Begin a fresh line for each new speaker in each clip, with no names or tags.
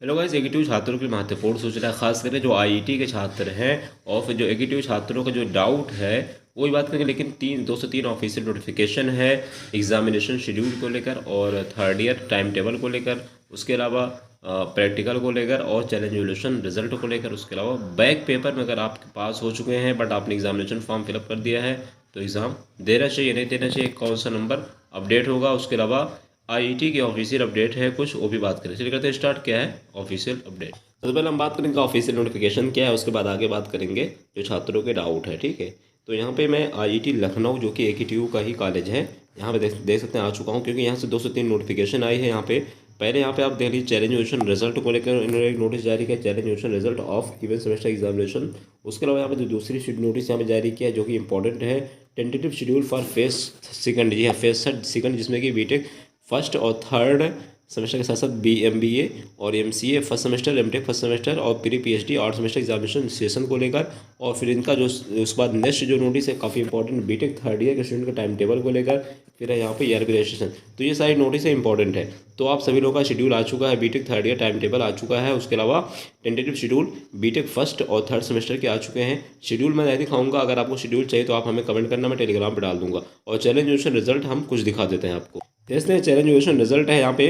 Hello guys, executive छात्रों के लिए महत्वपूर्ण सूचना, खास करके जो आईआईटी के छात्र हैं और फिर जो एग्जीक्यूटिव छात्रों का जो डाउट है वही बात करेंगे। लेकिन 203 ऑफिशियल नोटिफिकेशन है एग्जामिनेशन शेड्यूल को लेकर और थर्ड ईयर टाइम टेबल को लेकर, उसके अलावा प्रैक्टिकल को लेकर और चैलेंज एवल्यूशन रिजल्ट को लेकर। उसके अलावा बैक पेपर में अगर आपके पास हो चुके हैं बट आपने एग्जामिनेशन फॉर्म फिलअप कर दिया है तो एग्ज़ाम देना चाहिए नहीं देना चाहिए, कौन सा नंबर अपडेट होगा। उसके अलावा आईआईटी की ऑफिशियल अपडेट है कुछ, वो भी बात करें। चलिए करते हैं स्टार्ट, क्या है ऑफिशियल अपडेट। सबसे पहले हम बात करेंगे ऑफिशियल नोटिफिकेशन क्या है, उसके बाद आगे बात करेंगे जो छात्रों के डाउट है। ठीक है, तो यहाँ पे मैं आईआईटी लखनऊ जो कि एकेटीयू का ही कॉलेज है, यहाँ पे देख सकते हैं आ चुका हूँ, क्योंकि यहाँ से 203 नोटिफिकेशन आई है। यहाँ पे पहले यहाँ पे आप देख लीजिए चैलेंज एजुकेशन रिजल्ट को लेकर इन्होंने एक नोटिस जारी किया, challenge education result of given semester examination. उसके अलावा यहाँ पे जो दूसरी नोटिस यहाँ पे जारी किया है जो कि इंपॉर्टेंट है, tentative schedule for phase second, जी हाँ फेज सेकंड, जिसमें कि बीटेक फर्स्ट और थर्ड सेमेस्टर के साथ साथ एमबीए और MCA first semester, MTech first semester और प्री पीएचडी और सेमेस्टर एग्जामिनेशन सेशन को लेकर। और फिर इनका जो उसके बाद नेक्स्ट जो नोटिस है काफ़ी इंपॉर्टेंट, बीटेक थर्ड ईयर के स्टूडेंट के टाइम टेबल को लेकर। फिर है यहाँ पे ईयर रजिस्ट्रेशन। तो ये सारी नोटिस है इंपॉर्टेंट है। तो आप सभी लोगों का शेड्यूल आ चुका है, BTech third year time table आ चुका है। उसके अलावा टेंटेटिव शेड्यूल बीटेक फर्स्ट और थर्ड सेमेस्टर के आ चुके हैं। शेड्यूल मैं नहीं दिखाऊंगा, अगर आपको शेड्यूल चाहिए तो आप हमें कमेंट करना, मैं टेलीग्राम पर डाल दूंगा। और चैलेंज रिजल्ट हम कुछ दिखा देते हैं आपको। देखते हैं चैलेंज एजुकेशन रिजल्ट है यहाँ पे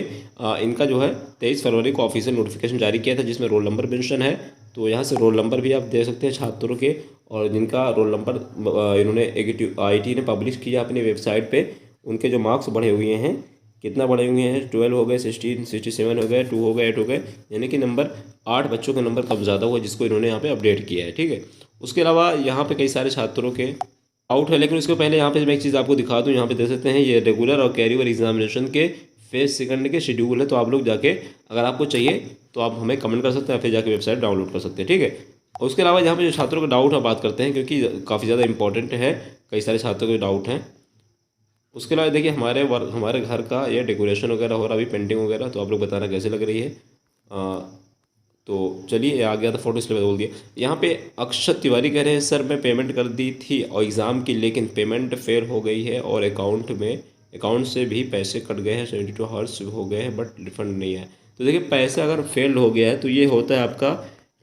इनका जो है 23 फरवरी को ऑफिशियल नोटिफिकेशन जारी किया था, जिसमें रोल नंबर मेंशन है। तो यहाँ से रोल नंबर भी आप दे सकते हैं छात्रों के, और जिनका रोल नंबर इन्होंने आईआईटी ने पब्लिश किया अपनी वेबसाइट पे, उनके जो मार्क्स बढ़े हुए हैं, कितना बढ़े हुए हैं, 12 हो गए, 16, 67 हो गए, 2 हो गए, 8 हो गए, यानी कि नंबर 8 बच्चों के नंबर कम ज़्यादा हुआ, जिसको इन्होंने यहाँ पे अपडेट किया है। ठीक है, उसके अलावा यहाँ पे कई सारे छात्रों के आउट है, लेकिन उसके पहले यहाँ पे मैं एक चीज़ आपको दिखा दूँ। यहाँ पे देख सकते हैं ये रेगुलर और कैरी ओवर एग्जामिनेशन के फेज सेकंड के शेड्यूल है। तो आप लोग जाके अगर आपको चाहिए तो आप हमें कमेंट कर सकते हैं, फिर जाके वेबसाइट डाउनलोड कर सकते हैं। ठीक है, उसके अलावा यहाँ पे जो छात्रों का डाउट है बात करते हैं, क्योंकि काफ़ी ज़्यादा इंपॉर्टेंट है, कई सारे छात्रों के डाउट हैं। उसके अलावा देखिए हमारे घर का ये डेकोरेशन वगैरह हो रहा है अभी, पेंटिंग वगैरह, तो आप लोग बताना कैसे लग रही है। तो चलिए आ गया था फोटो, इसलिए बोल दिया। यहाँ पे अक्षत तिवारी कह रहे हैं सर मैं पेमेंट कर दी थी और एग्ज़ाम की, लेकिन पेमेंट फेल हो गई है और अकाउंट से भी पैसे कट गए हैं, 72 आवर्स हो गए हैं बट रिफंड नहीं है। तो देखिए पैसा अगर फेल हो गया है तो ये होता है आपका,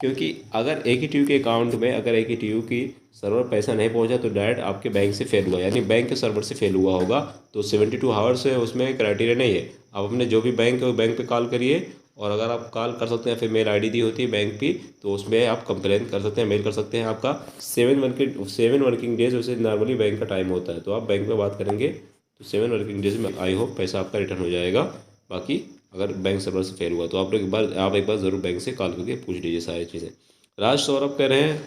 क्योंकि अगर एक ही टी के अकाउंट में अगर एक ही टी की सर्वर पैसा नहीं पहुंचा तो डायरेक्ट आपके बैंक से फेल हुआ, यानी बैंक के सर्वर से फेल हुआ होगा। तो 72 आवर्स है, उसमें क्राइटेरिया नहीं है। आप अपने जो भी बैंक है बैंक पे कॉल करिए, और अगर आप कॉल कर सकते हैं, फिर मेल आईडी दी होती है बैंक की, तो उसमें आप कंप्लेन कर सकते हैं, मेल कर सकते हैं। आपका 7 वर्किंग डेज वैसे नॉर्मली बैंक का टाइम होता है, तो आप बैंक में बात करेंगे तो 7 वर्किंग डेज में आई होप पैसा आपका रिटर्न हो जाएगा। बाकी अगर बैंक सर्वर से फेल हुआ तो आप एक बार ज़रूर बैंक से कॉल करके पूछ लीजिए सारी चीज़ें। राज सौरभ कह रहे हैं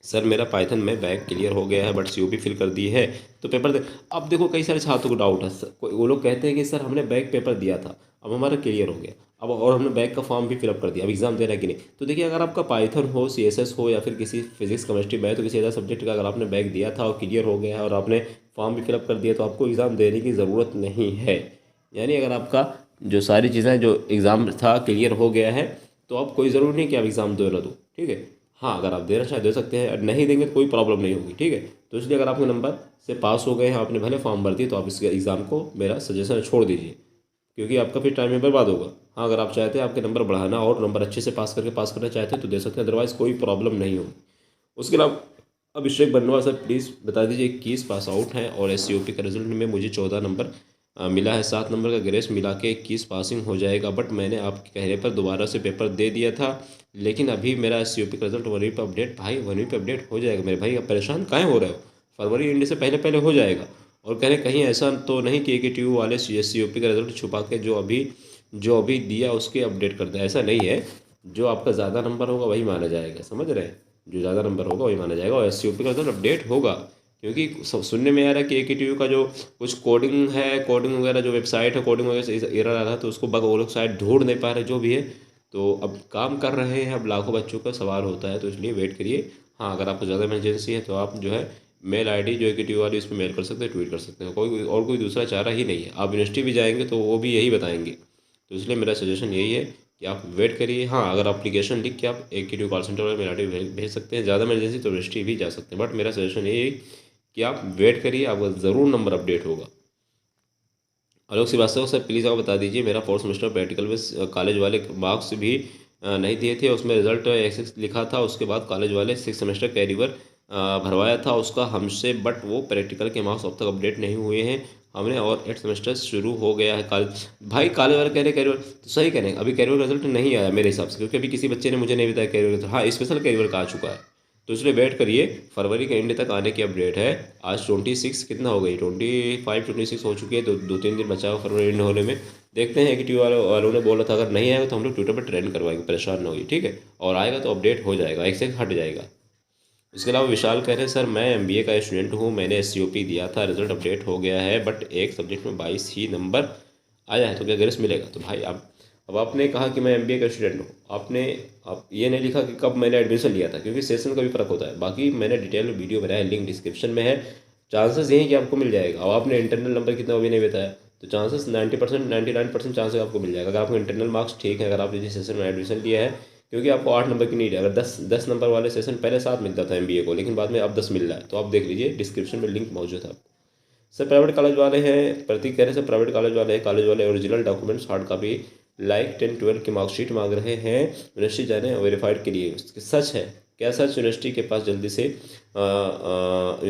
सर मेरा पाइथन में बैक क्लियर हो गया है बट सीओपी फिल कर दी है तो पेपर दे। अब देखो कई सारे छात्रों को डाउट है, वो लोग कहते हैं कि सर हमने बैक पेपर दिया था, अब हमारा क्लियर हो गया, अब और हमने बैक का फॉर्म भी फिलअप कर दिया, अब एग्जाम दे रहा है कि नहीं। तो देखिए अगर आपका पाइथन हो, सीएसएस हो, या फिर किसी फिजिक्स केमिस्ट्री मैथ तो किसी ऐसा सब्जेक्ट का अगर आपने बैक दिया था और क्लियर हो गया है और आपने फॉर्म भी फिलअप कर दिया, तो आपको एग्ज़ाम देने की ज़रूरत नहीं है। यानी अगर आपका जो सारी चीज़ें जो एग्ज़ाम था क्लियर हो गया है तो अब कोई ज़रूरी नहीं कि आप एग्ज़ाम दे दो। ठीक है, हाँ अगर आप देना चाहें दे सकते हैं, नहीं देंगे तो कोई प्रॉब्लम नहीं होगी। ठीक है, तो इसलिए अगर आपके नंबर से पास हो गए हैं, आपने भले फॉर्म भर दिए, तो आप इस एग्ज़ाम को मेरा सजेशन छोड़ दीजिए, क्योंकि आपका फिर टाइम में बर्बाद होगा। हाँ अगर आप चाहते हैं आपके नंबर बढ़ाना और नंबर अच्छे से पास करना चाहते हैं तो दे सकते हैं, अदरवाइज़ कोई प्रॉब्लम नहीं होगी। उसके अलावा अभिषेक बनवा सर प्लीज़ बता दीजिए 21 पास आउट हैं और एससीओपी का रिजल्ट में मुझे 14 नंबर मिला है, 7 नंबर का ग्रेस मिला के 21 पासिंग हो जाएगा, बट मैंने आपके कहने पर दोबारा से पेपर दे दिया था, लेकिन अभी मेरा एससीओपी का रिजल्ट वहीं पर अपडेट, भाई वहीं पर अपडेट हो जाएगा मेरे भाई, आप परेशान काहे हो रहे हो, फरवरी एंड से पहले पहले हो जाएगा। और कह रहे कहीं ऐसा तो नहीं कि AKTU वाले एससीओपी का रिजल्ट छुपा के जो अभी दिया उसके अपडेट कर दे, ऐसा नहीं है। जो आपका ज़्यादा नंबर होगा वही माना जाएगा, समझ रहे हैं, जो ज़्यादा नंबर होगा वही माना जाएगा और एससीओपी का रिजल्ट अपडेट होगा। क्योंकि सुनने में आ रहा है कि AKTU का जो कुछ कोडिंग है, कोडिंग वगैरह जो वेबसाइट है, कोडिंग वगैरह से एरर आ रहा है, तो उसको बग वो लोग शायद ढूंढ नहीं पा रहे, जो भी है। तो अब काम कर रहे हैं, अब लाखों बच्चों का सवाल होता है, तो इसलिए वेट करिए। हाँ अगर आपको ज़्यादा इमरजेंसी है तो आप जो है मेल आईडी जो AKTU वाली उस पर मेल कर सकते हैं, ट्वीट कर सकते हैं, कोई दूसरा चारा ही नहीं है। आप यूनिवर्सिटी भी जाएंगे तो वो भी यही बताएंगे, तो इसलिए मेरा सजेशन यही है कि आप वेट करिए। हाँ अगर एप्लीकेशन लिख के आप AKTU कॉल सेंटर वाले मेल आईडी भेज सकते हैं, ज़्यादा इमरजेंसी तो यूनिवर्सिटी भी जा सकते हैं, बट मेरा सजेशन यही है कि आप वेट करिए, आपका ज़रूर नंबर अपडेट होगा। आलोक श्रीवास्तव सर प्लीज़ आप बता दीजिए, मेरा फोर्थ सेमेस्टर प्रैक्टिकल में कॉलेज वाले मार्क्स भी नहीं दिए थे, उसमें रिजल्ट एक्स लिखा था, उसके बाद कॉलेज वाले सिक्स सेमेस्टर कैरीवर भरवाया था उसका हमसे, बट वो प्रैक्टिकल के मार्क्स अब तक अपडेट नहीं हुए हैं हमने, और 8 सेमेस्टर शुरू हो गया है कॉलेज। भाई कॉलेज वाले कह रहे कैरियर, तो सही कह रहे हैं, अभी कैरियर का रिजल्ट नहीं आया मेरे हिसाब से, क्योंकि अभी किसी बच्चे ने मुझे नहीं बताया कैरियर। हाँ, स्पेशल कैरियर का आ चुका है, तो इसलिए वेट करिए, फरवरी के एंड तक आने की अपडेट है। आज 26 कितना हो गई, 25 26 हो चुकी है, तो 2 3 दिन बचा हो फरवरी एंड होने में। देखते हैं कि टी वालों ने बोला था, अगर नहीं आएगा तो हम लोग ट्विटर पर ट्रेंड करवाएंगे, परेशान ना होइए, ठीक है, और आएगा तो अपडेट हो जाएगा, एक से एक हट जाएगा। इसके अलावा विशाल कह रहे हैं सर मैं एमबीए का स्टूडेंट हूँ, मैंने एससीओपी दिया था, रिजल्ट अपडेट हो गया है, बट एक सब्जेक्ट में 22 ही नंबर आया है, तो क्या ग्रेस मिलेगा? तो भाई अब आपने कहा कि मैं एमबीए का स्टूडेंट हूँ, आपने आप ये नहीं लिखा कि कब मैंने एडमिशन लिया था, क्योंकि सेशन का भी फ़र्क होता है। बाकी मैंने डिटेल में वीडियो बनाया है, लिंक डिस्क्रिप्शन में है, चांसेस यही कि आपको मिल जाएगा। अब आपने इंटरनल नंबर कितना वो भी नहीं बताया, तो चांसेस 90% 99% चांसेस आपको मिल जाएगा, अगर आपको इंटरनल मार्क्स ठीक है, अगर आपने जिस सेशन में एडमिशन लिया है, क्योंकि आपको 8 नंबर की नीड है। अगर 10 नंबर वाले सेशन पहले 7 मिलता था एमबीए को, लेकिन बाद में अब 10 मिल रहा है, तो आप देख लीजिए डिस्क्रिप्शन में लिंक मौजूद है। सर प्राइवेट कॉलेज वाले हैं, प्रतीक कह रहे हैं सर प्राइवेट कॉलेज वाले हैं, कॉलेज वाले original documents hard copy like 10 12 की मार्कशीट मांग रहे हैं यूनिवर्सिटी जाने वेरीफाइड के लिए। सच है क्या? सच यूनिवर्सिटी के पास जल्दी से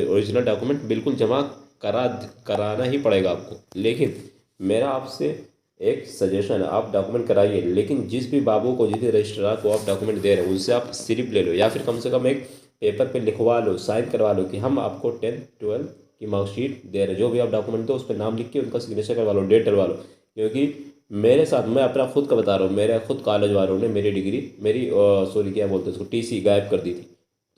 ओरिजिनल डॉक्यूमेंट बिल्कुल जमा कराना ही पड़ेगा आपको, लेकिन मेरा आपसे एक सजेशन है, आप डॉक्यूमेंट कराइए, लेकिन जिस भी बाबू को, जिस भी रजिस्ट्रार को आप डॉक्यूमेंट दे रहे हैं, उनसे आप स्लिप ले लो, या फिर कम से कम एक पेपर पे लिखवा लो, साइन करवा लो कि हम आपको 10 12 की मार्कशीट दे रहे हैं। जो भी आप डॉक्यूमेंट दो उस पर नाम लिख के उनका सिग्नेचर करवा लो, डेट डलवा लो। क्योंकि मेरे साथ, मैं अपना खुद का बता रहा हूँ, मेरे खुद कॉलेज वालों ने मेरी डिग्री, मेरी सॉरी क्या बोलते हैं उसको, टीसी गायब कर दी थी।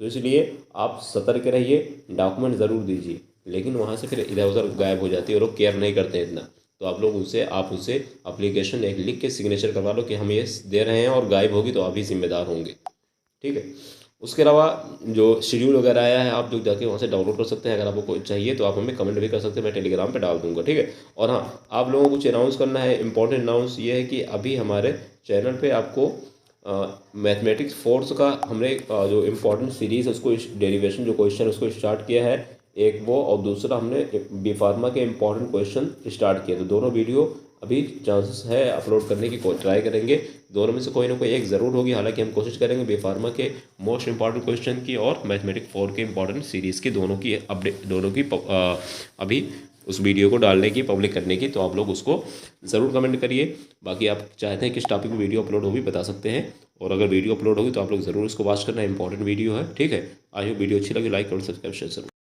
तो इसलिए आप सतर्क रहिए, डॉक्यूमेंट ज़रूर दीजिए, लेकिन वहाँ से फिर इधर उधर गायब हो जाती है, और लोग केयर नहीं करते हैं इतना। तो आप लोग उनसे एप्लीकेशन एक लिख के सिग्नेचर करवा लो कि हम ये दे रहे हैं, और गायब होगी तो आप ही जिम्मेदार होंगे, ठीक है। उसके अलावा जो शेड्यूल वगैरह आया है, आप लोग जाके वहाँ से डाउनलोड कर सकते हैं। अगर आपको कोई चाहिए तो आप हमें कमेंट भी कर सकते हैं, मैं टेलीग्राम पे डाल दूंगा, ठीक है। और हाँ, आप लोगों को कुछ अनाउंस करना है, इंपॉर्टेंट अनाउंस ये है कि अभी हमारे चैनल पे आपको मैथमेटिक्स फोर्स का हमने जो इम्पोर्टेंट सीरीज़ उसको डेरिवेशन जो क्वेश्चन उसको स्टार्ट किया है, एक वो, और दूसरा हमने बी फार्मा के इम्पोर्टेंट क्वेश्चन स्टार्ट किए। तो दोनों वीडियो अभी चांसेस है अपलोड करने की, ट्राई करेंगे, दोनों में से कोई ना कोई एक ज़रूर होगी। हालांकि हम कोशिश करेंगे बी फार्मा के मोस्ट इंपॉर्टेंट क्वेश्चन की और मैथमेटिक्स 4 के इंपॉर्टेंट सीरीज़ की, दोनों की अपडेट, दोनों की अभी उस वीडियो को डालने की, पब्लिक करने की। तो आप लोग उसको ज़रूर कमेंट करिए। बाकी आप चाहते हैं किस टॉपिक पर वीडियो अपलोड होगी बता सकते हैं, और अगर वीडियो अपलोड होगी तो आप लोग ज़रूर इसको वॉच करना, इंपॉर्टेंट वीडियो है, ठीक है। आई होप वीडियो अच्छी लगी, लाइक और सब्सक्राइब शेयर जरूर।